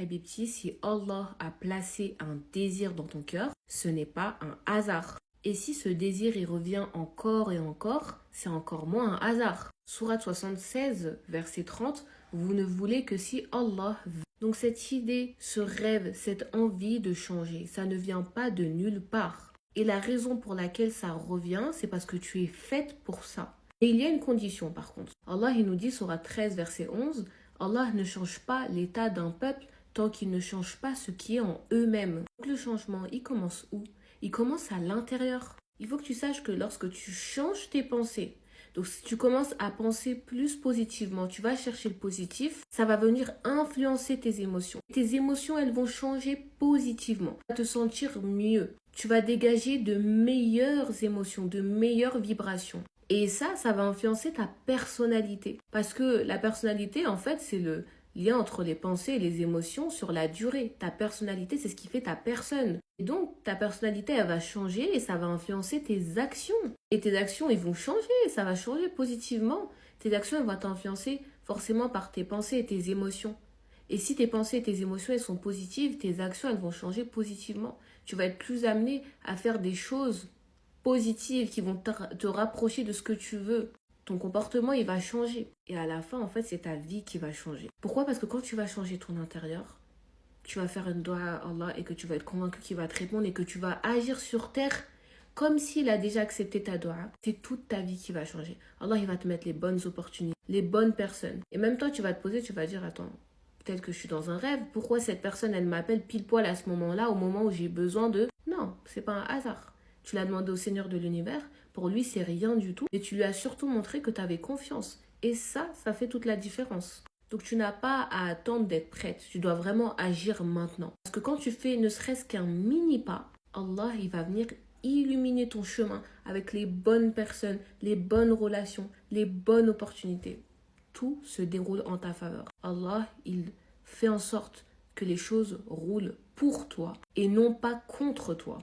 Habibti, si Allah a placé un désir dans ton cœur, ce n'est pas un hasard. Et si ce désir y revient encore et encore, c'est encore moins un hasard. Sourate 76, verset 30, vous ne voulez que si Allah veut. Donc cette idée, ce rêve, cette envie de changer, ça ne vient pas de nulle part. Et la raison pour laquelle ça revient, c'est parce que tu es faite pour ça. Et il y a une condition par contre. Allah il nous dit, Sourate 13, verset 11, Allah ne change pas l'état d'un peuple tant qu'il ne change pas ce qui est en eux-mêmes. Donc le changement, il commence où? Il commence à l'intérieur. Il faut que tu saches que lorsque tu changes tes pensées, donc si tu commences à penser plus positivement, tu vas chercher le positif, ça va venir influencer tes émotions. Tes émotions, elles vont changer positivement. Tu vas te sentir mieux. Tu vas dégager de meilleures émotions, de meilleures vibrations. Et ça va influencer ta personnalité. Parce que la personnalité, en fait, c'est le lien entre les pensées et les émotions sur la durée. Ta personnalité, c'est ce qui fait ta personne. Et donc, ta personnalité, elle va changer et ça va influencer tes actions. Et tes actions, ils vont changer, ça va changer positivement. Tes actions, elles vont t'influencer forcément par tes pensées et tes émotions. Et si tes pensées et tes émotions, elles sont positives, tes actions, elles vont changer positivement. Tu vas être plus amené à faire des choses positives qui vont te rapprocher de ce que tu veux. Ton comportement, il va changer. Et à la fin, en fait, c'est ta vie qui va changer. Pourquoi? Parce que quand tu vas changer ton intérieur, tu vas faire une doigt à Allah et que tu vas être convaincu qu'il va te répondre et que tu vas agir sur terre comme s'il a déjà accepté ta doigt. C'est toute ta vie qui va changer. Allah, il va te mettre les bonnes opportunités, les bonnes personnes. Et même toi, tu vas te poser, tu vas dire, attends, peut-être que je suis dans un rêve. Pourquoi cette personne, elle m'appelle pile poil à ce moment-là, au moment où j'ai besoin de... Non, c'est pas un hasard. Tu l'as demandé au Seigneur de l'univers. Pour lui, c'est rien du tout. Et tu lui as surtout montré que tu avais confiance. Et ça fait toute la différence. Donc tu n'as pas à attendre d'être prête. Tu dois vraiment agir maintenant. Parce que quand tu fais ne serait-ce qu'un mini pas, Allah, il va venir illuminer ton chemin avec les bonnes personnes, les bonnes relations, les bonnes opportunités. Tout se déroule en ta faveur. Allah, il fait en sorte que les choses roulent pour toi et non pas contre toi.